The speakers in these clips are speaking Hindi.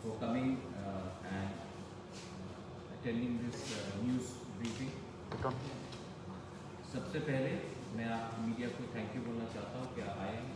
for coming and attending this news briefing. सबसे पहले मैं आप मीडिया को थैंक यू बोलना चाहता हूँ कि आप आए हैं।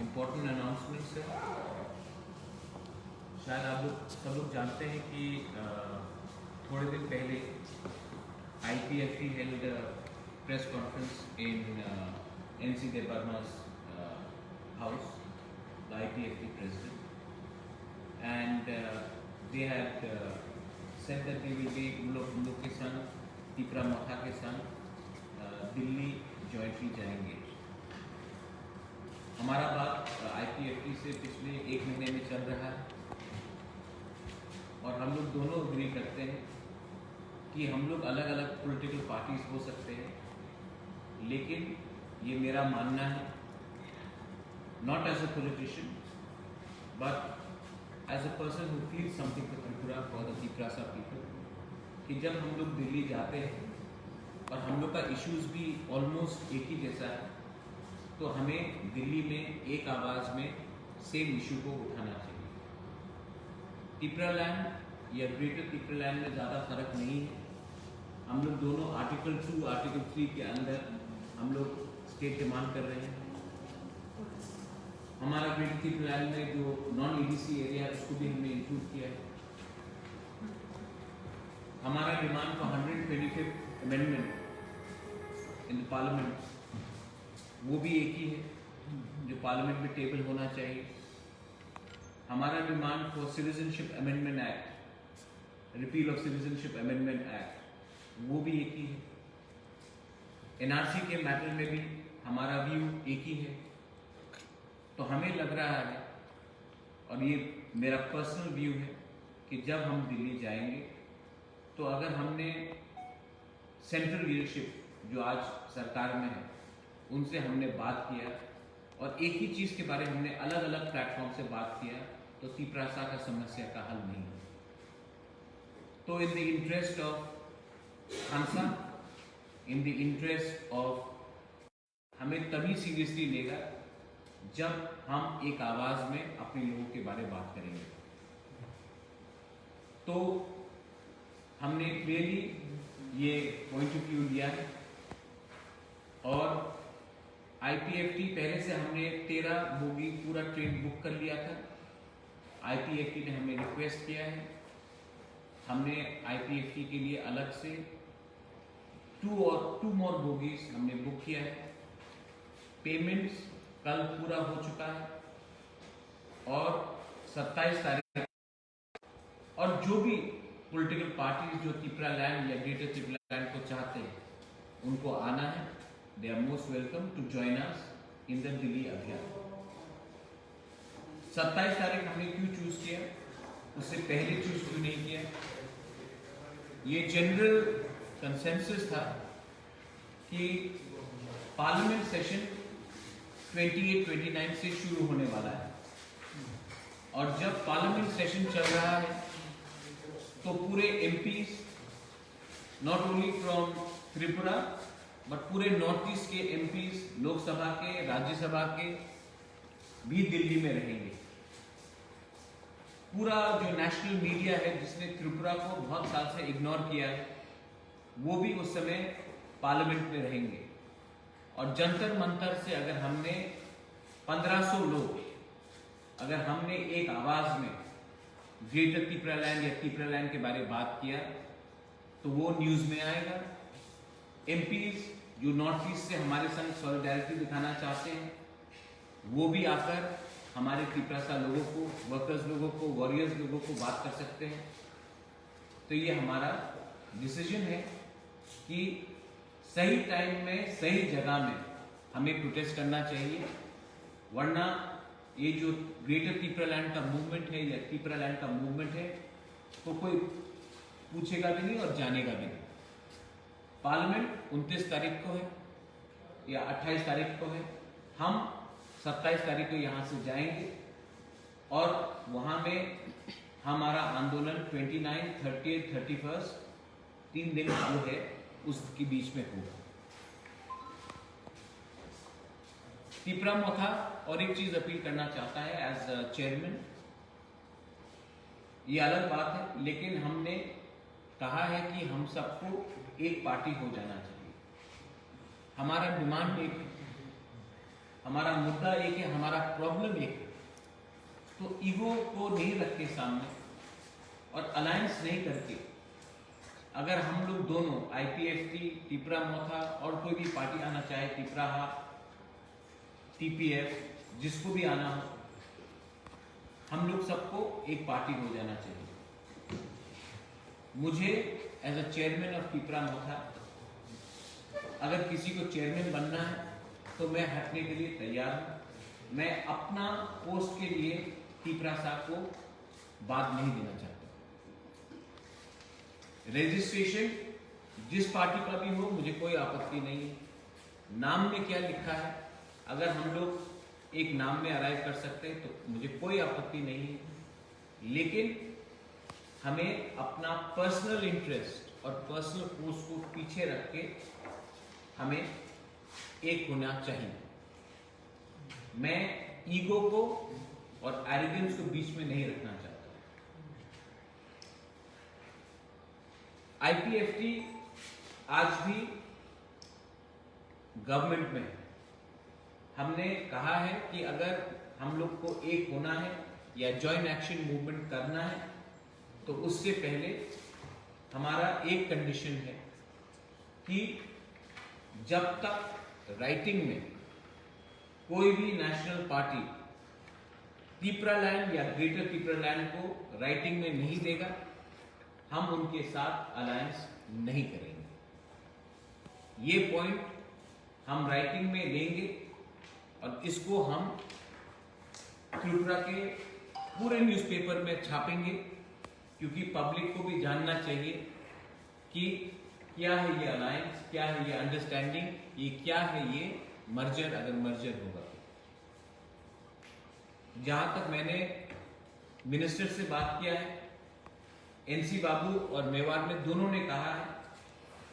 इम्पोर्टेंट अनाउंसमेंट्स है। शायद आप लोग सब लोग जानते हैं कि थोड़े दिन पहले IPFT held a press conference in NC De Parma's house, the IPFT president, and they had said that they will be लोग के संग तीपरा मोथा के संग दिल्ली जॉइंटली जाएंगे। हमारा बात IPFT से पिछले 1 महीने में चल रहा है और हम लोग दोनों अग्री करते हैं कि हम लोग अलग अलग पॉलिटिकल पार्टीज हो सकते हैं, लेकिन ये मेरा मानना है, not as a politician but as a person who feels something for Tripura, for the Tiprasa people, कि जब हम लोग दिल्ली जाते हैं और हम लोग का इश्यूज भी ऑलमोस्ट एक ही जैसा है, तो हमें दिल्ली में एक आवाज़ में सेम इशू को उठाना चाहिए। तिपरा लैंड या ग्रेटर तिपरा लैंड में ज़्यादा फर्क नहीं है। हम लोग दोनों आर्टिकल 2, आर्टिकल 3 के अंदर हम लोग स्टेट डिमांड कर रहे हैं। हमारा ग्रेटर तिपरा लैंड में जो नॉन EDC एरिया है उसको भी हमने इंक्लूड किया है। हमारा demand for 125th amendment in the parliament वो भी एक ही है जो पार्लियामेंट में टेबल होना चाहिए। हमारा demand for citizenship amendment act, repeal of citizenship amendment act, वो भी एक ही है। NRC के मैटर में भी हमारा व्यू एक ही है। तो हमें लग रहा है, और ये मेरा पर्सनल व्यू है, कि जब हम दिल्ली जाएंगे तो अगर हमने सेंट्रल लीडरशिप जो आज सरकार में है उनसे हमने बात किया और एक ही चीज़ के बारे में हमने अलग अलग प्लेटफॉर्म से बात किया, तो तिपरासा का समस्या का हल नहीं है। तो in the interest of Hansa, in the interest of, हमें तभी सीरियसली लेगा जब हम एक आवाज़ में अपने लोगों के बारे में बात करेंगे। तो हमने क्लियरली ये पॉइंट ऑफ व्यू लिया है और IPFT पहले से हमने 13 बोगी पूरा ट्रेन बुक कर लिया था। IPFT ने हमें रिक्वेस्ट किया है, हमने IPFT के लिए अलग से 2 more बोगीज हमने बुक किया है। पेमेंट्स कल पूरा हो चुका है और 27 तारीख, और जो भी पॉलिटिकल पार्टीज जो तिपरा लैंड या ग्रेटर तिपरा लैंड को चाहते हैं उनको आना है। They are most welcome to join us in the Delhi अभियान। 27 तारीख हमने क्यों चूज किया, उससे पहले चूज क्यों नहीं किया? ये जनरल कंसेंसस था कि पार्लियामेंट सेशन 28-29 से शुरू होने वाला है और जब पार्लियामेंट सेशन चल रहा है तो पूरे MPs, not only from Tripura but पूरे नॉर्थ ईस्ट के MPs, लोकसभा के, राज्यसभा के भी दिल्ली में रहेंगे। पूरा जो नेशनल मीडिया है जिसने त्रिपुरा को बहुत साल से इग्नोर किया है वो भी उस समय पार्लियामेंट में रहेंगे। और जंतर मंतर से अगर हमने 1500 लोग, अगर हमने एक आवाज में ग्रेटर तिपरा लैंड या तिपरा लैंड के बारे में बात किया तो वो न्यूज में आएगा। MPs जो नॉर्थ ईस्ट से हमारे संग सॉलिडारिटी दिखाना चाहते हैं वो भी आकर हमारे तिपरासा लोगों को, वर्कर्स लोगों को, वॉरियर्स लोगों को बात कर सकते हैं। तो ये हमारा डिसीजन है कि सही टाइम में, सही जगह में हमें प्रोटेस्ट करना चाहिए, वरना ये जो ग्रेटर तिपरा लैंड का मूवमेंट है या तिपरा लैंड का मूवमेंट है तो कोई पूछेगा भी नहीं और जानेगा भी नहीं। पार्लियामेंट 29 तारीख को है या 28 तारीख को है। हम 27 तारीख को यहाँ से जाएंगे और वहाँ में हमारा आंदोलन 29, 30, 31 3 दिन जो है उसके बीच में होगा। तिपरा मोथा और एक चीज अपील करना चाहता है एज चेयरमैन ये अलग बात है, लेकिन हमने कहा है कि हम सबको एक पार्टी हो जाना चाहिए। हमारा डिमांड एक है, हमारा मुद्दा एक है, हमारा प्रॉब्लम एक है। तो ईगो को नहीं रख के सामने और अलायंस नहीं करके, अगर हम लोग दोनों IPFT, तिपरा मोथा और कोई भी पार्टी आना चाहे, तिपराहा, TPF, जिसको भी आना हो, हम लोग सबको एक पार्टी हो जाना चाहिए। मुझे as a chairman of Tipra Motha, अगर किसी को चेयरमैन बनना है तो मैं हटने के लिए तैयार हूं। मैं अपना पोस्ट के लिए तिपरा साहब को बात नहीं देना चाहता। रजिस्ट्रेशन जिस पार्टी का भी हो, मुझे कोई आपत्ति नहीं है। नाम में क्या लिखा है, अगर हम लोग एक नाम में अराइव कर सकते हैं तो मुझे कोई आपत्ति नहीं है, लेकिन हमें अपना पर्सनल इंटरेस्ट और पर्सनल पोस्ट को पीछे रख के हमें एक होना चाहिए। मैं ईगो को और एरोगेंस को बीच में नहीं रखना चाहता। IPFT आज भी गवर्नमेंट में है। हमने कहा है कि अगर हम लोग को एक होना है या जॉइंट एक्शन मूवमेंट करना है तो उससे पहले हमारा एक कंडीशन है कि जब तक राइटिंग में कोई भी नेशनल पार्टी तिपरालैंड या ग्रेटर तिपरालैंड को राइटिंग में नहीं देगा, हम उनके साथ अलायंस नहीं करेंगे। ये पॉइंट हम राइटिंग में लेंगे और इसको हम त्रिपुरा के पूरे न्यूज़पेपर में छापेंगे, क्योंकि पब्लिक को भी जानना चाहिए कि क्या है ये अलायंस, क्या है ये अंडरस्टैंडिंग, ये क्या है ये मर्जर, अगर मर्जर होगा। जहां तक मैंने मिनिस्टर से बात किया है, NC बाबू और मेवाड़ में दोनों ने कहा है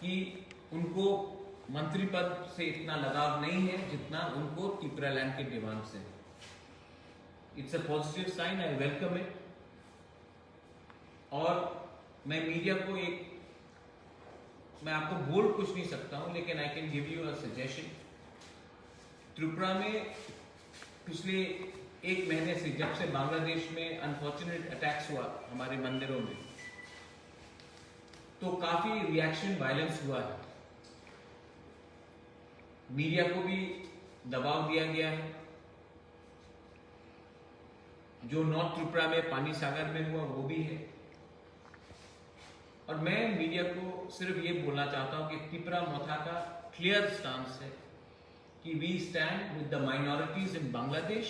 कि उनको मंत्री पद से इतना लगाव नहीं है जितना उनको तिपरालैंड के डिमांड से। It's a positive sign, I welcome it. और मैं मीडिया को मैं आपको बोल कुछ नहीं सकता हूं, लेकिन I can give you a suggestion. Tripura में पिछले एक महीने से, जब से बांग्लादेश में अनफॉर्चुनेट अटैक्स हुआ हमारे मंदिरों में, तो काफी रिएक्शन वायलेंस हुआ है। मीडिया को भी दबाव दिया गया है। जो नॉर्थ त्रिपुरा में पानी सागर में हुआ वो भी है। और मैं मीडिया को सिर्फ ये बोलना चाहता हूं कि तिपरा मोथा का क्लियर स्टांस है कि we stand with the minorities in Bangladesh,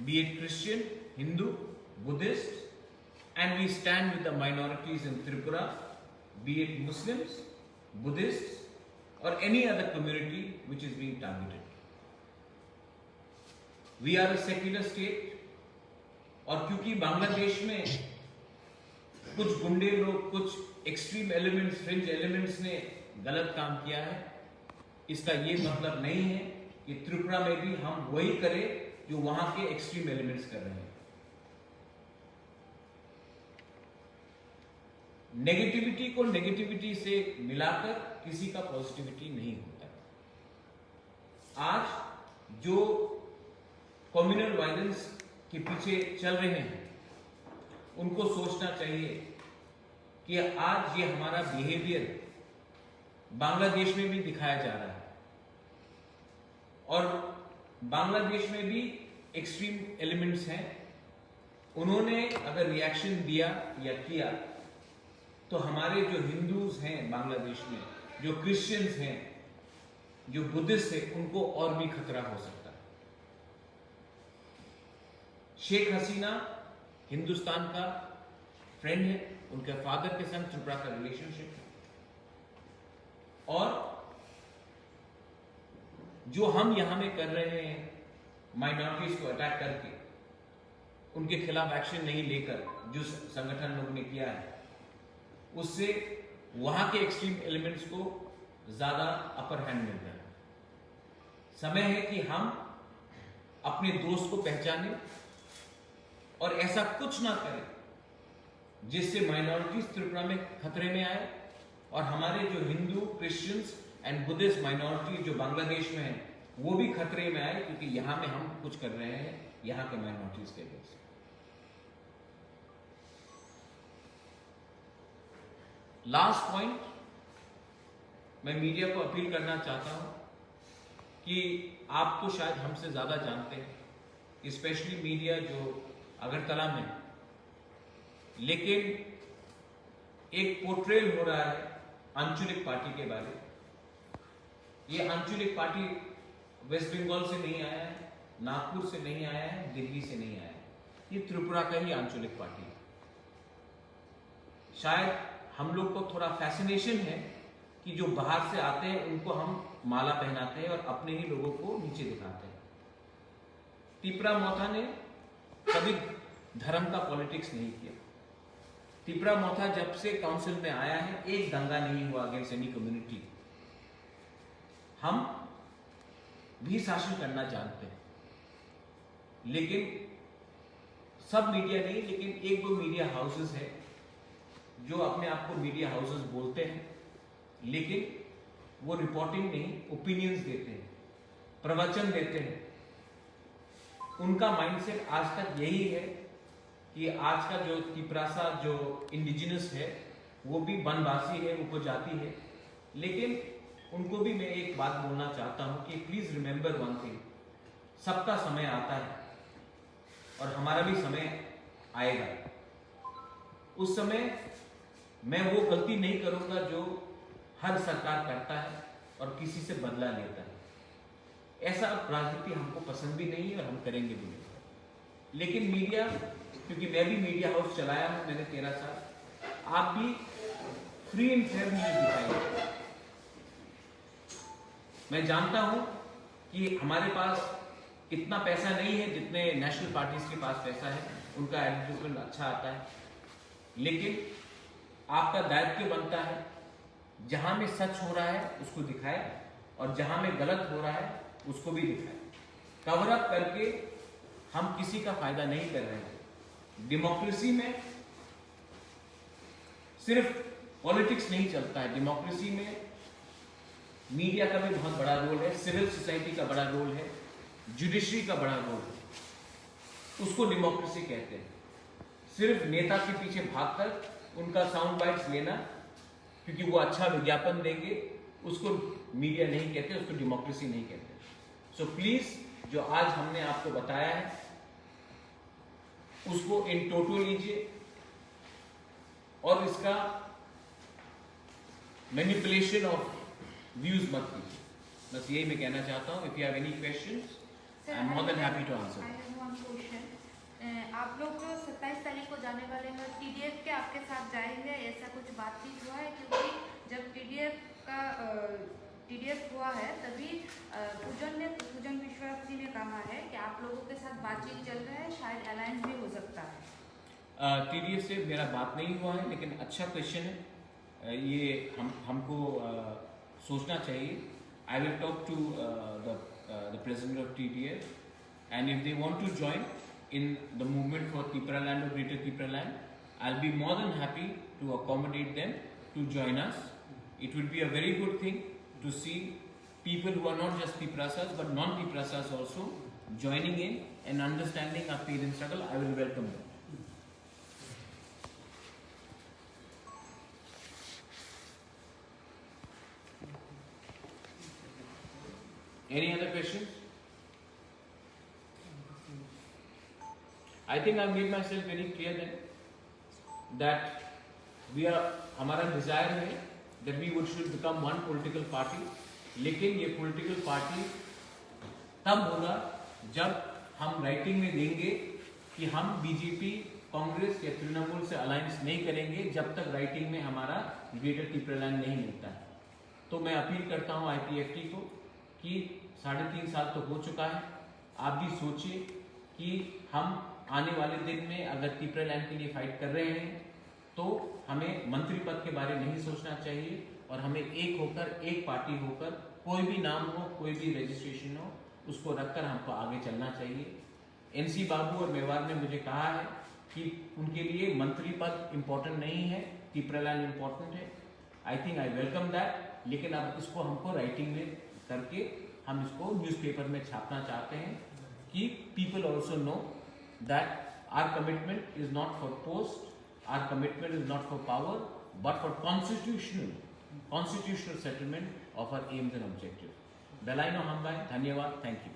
be it Christian, Hindu, Buddhist, and we stand with the minorities in Tripura, be it Muslims, Buddhists, or any other community which is being targeted. We are a secular state, और क्योंकि बांग्लादेश में कुछ गुंडे लोग, कुछ एक्सट्रीम एलिमेंट्स, फ्रिंज एलिमेंट्स ने गलत काम किया है, इसका ये मतलब नहीं है कि त्रिपुरा में भी हम वही करें जो वहां के एक्सट्रीम एलिमेंट्स कर रहे हैं। नेगेटिविटी को नेगेटिविटी से मिलाकर किसी का पॉजिटिविटी नहीं होता। आज जो कम्युनल वायलेंस के पीछे चल रहे हैं, उनको सोचना चाहिए कि आज ये हमारा बिहेवियर बांग्लादेश में भी दिखाया जा रहा है, और बांग्लादेश में भी एक्सट्रीम एलिमेंट्स हैं। उन्होंने अगर रिएक्शन दिया या किया तो हमारे जो हिंदूज हैं बांग्लादेश में, जो क्रिश्चियंस हैं, जो बुद्धिस्ट हैं, उनको और भी खतरा हो सकता है। शेख हसीना हिंदुस्तान का फ्रेंड है, उनके फादर के संग त्रिपुरा का रिलेशनशिप है, और जो हम यहां में कर रहे हैं माइनॉरिटीज को अटैक करके, उनके खिलाफ एक्शन नहीं लेकर, जो संगठन लोग ने किया है, उससे वहां के एक्सट्रीम एलिमेंट्स को ज्यादा अपर हैंड मिल रहा है। समय है कि हम अपने दोस्त को पहचानें और ऐसा कुछ ना करें जिससे माइनॉरिटीज त्रिपुरा में खतरे में आए और हमारे जो Hindu, Christians and Buddhist minority जो बांग्लादेश में है वो भी खतरे में आए, क्योंकि यहां में हम कुछ कर रहे हैं यहां के माइनॉरिटीज के लिए। लास्ट पॉइंट, मैं मीडिया को अपील करना चाहता हूं कि आप तो शायद हमसे ज्यादा जानते हैं, स्पेशली मीडिया जो अगरतला में, लेकिन एक पोर्ट्रेल हो रहा है आंचलिक पार्टी के बारे। ये आंचलिक पार्टी वेस्ट बंगाल से नहीं आया है, नागपुर से नहीं आया है, दिल्ली से नहीं आया है, ये त्रिपुरा का ही आंचलिक पार्टी है। शायद हम लोग को थोड़ा फैसिनेशन है कि जो बाहर से आते हैं उनको हम माला पहनाते हैं और अपने ही लोगों को नीचे दिखाते हैं। तिपरा मोथा ने कभी धर्म का पॉलिटिक्स नहीं किया। तिपरा मोथा जब से काउंसिल में आया है एक दंगा नहीं हुआ अगेंस्ट एनी कम्युनिटी। हम भी शासन करना जानते हैं, लेकिन सब मीडिया नहीं, लेकिन एक दो मीडिया हाउसेस है जो अपने आप को मीडिया हाउसेस बोलते हैं, लेकिन वो रिपोर्टिंग नहीं, ओपिनियंस देते हैं, प्रवचन देते हैं। उनका माइंडसेट आज तक यही है कि आज का जो तिपरासा जो इंडिजिनस है वो भी वनवासी है, उपजाति है, लेकिन उनको भी मैं एक बात बोलना चाहता हूं कि प्लीज रिमेंबर वन थिंग, सबका समय आता है और हमारा भी समय आएगा। उस समय मैं वो गलती नहीं करूंगा जो हर सरकार करता है और किसी से बदला लेता है। ऐसा राजनीति हमको पसंद भी नहीं है और हम करेंगे भी नहीं। लेकिन मीडिया, क्योंकि मैं भी मीडिया हाउस चलाया हूं मैंने 13 साल, आप भी फ्री एंड फेयर न्यूज दिखाएंगे। मैं जानता हूं कि हमारे पास इतना पैसा नहीं है जितने नेशनल पार्टीज के पास पैसा है, उनका एडवर्टाइजमेंट अच्छा आता है, लेकिन आपका दायित्व बनता है जहां में सच हो रहा है उसको दिखाए और जहां में गलत हो रहा है उसको भी दिखाए। कवर अप करके हम किसी का फायदा नहीं कर रहे हैं। डेमोक्रेसी में सिर्फ पॉलिटिक्स नहीं चलता है, डेमोक्रेसी में मीडिया का भी बहुत बड़ा रोल है, सिविल सोसाइटी का बड़ा रोल है, जुडिशरी का बड़ा रोल है। उसको डेमोक्रेसी कहते हैं। सिर्फ नेता के पीछे भागकर उनका साउंड बाइट्स लेना क्योंकि वो अच्छा विज्ञापन देंगे, उसको मीडिया नहीं कहते, उसको डेमोक्रेसी नहीं कहते। सो प्लीज जो आज हमने आपको बताया है उसको इन टोटो लीजिए और इसका मैनिपुलेशन ऑफ व्यूज मत कीजिए। बस यही मैं कहना चाहता हूँ। If you have any questions I am more than happy to answer. आप लोग जो 27 तारीख को जाने वाले हैं, टीडीएफ के आपके साथ जाएंगे, ऐसा कुछ बातचीत हुआ है? क्योंकि जब टीडीएफ हुआ है तभी पूजन विश्वास जी ने कहा है कि आप लोगों के साथ बातचीत चल रहा है, शायद अलायंस भी हो सकता है। टीडीएफ से मेरा बात नहीं हुआ है, लेकिन अच्छा क्वेश्चन है, ये हमको सोचना चाहिए। I will talk to the president of TDF and if they want to join in the movement for Tipraland or Greater Tipraland, I'll be more than happy to accommodate them to join us. It will be a very good thing to see people who are not just Tiprasas but non-Tiprasas also joining in and understanding our pain and struggle. I will welcome them. Any other questions? I think I made myself very clear then that हमारा desire है that we should become one political party, लेकिन ये political party तब होगा जब हम राइटिंग में देंगे कि हम बीजेपी, कांग्रेस या तृणमूल से अलायंस नहीं करेंगे जब तक राइटिंग में हमारा ग्रेटर तिपरालैंड नहीं मिलता है। तो मैं अपील करता हूँ IPFT को कि 3.5 साल तो हो चुका है, आप भी सोचिए कि हम आने वाले दिन में अगर तिपरालैंड के लिए फाइट कर रहे हैं तो हमें मंत्री पद के बारे में नहीं सोचना चाहिए और हमें एक होकर, एक पार्टी होकर, कोई भी नाम हो, कोई भी रजिस्ट्रेशन हो, उसको रखकर हमको आगे चलना चाहिए। NC बाबू और मेवाड़ ने मुझे कहा है कि उनके लिए मंत्री पद इम्पोर्टेंट नहीं है, टिपरालाइन इम्पोर्टेंट है। I think I welcome that, लेकिन अब इसको हमको राइटिंग में करके हम इसको न्यूज़पेपर में छापना चाहते हैं कि people also know that our commitment is not for post, our commitment is not for power, but for constitutional settlement of our aims and objective. बेलाइनो हम भाई, धन्यवाद, थैंक यू।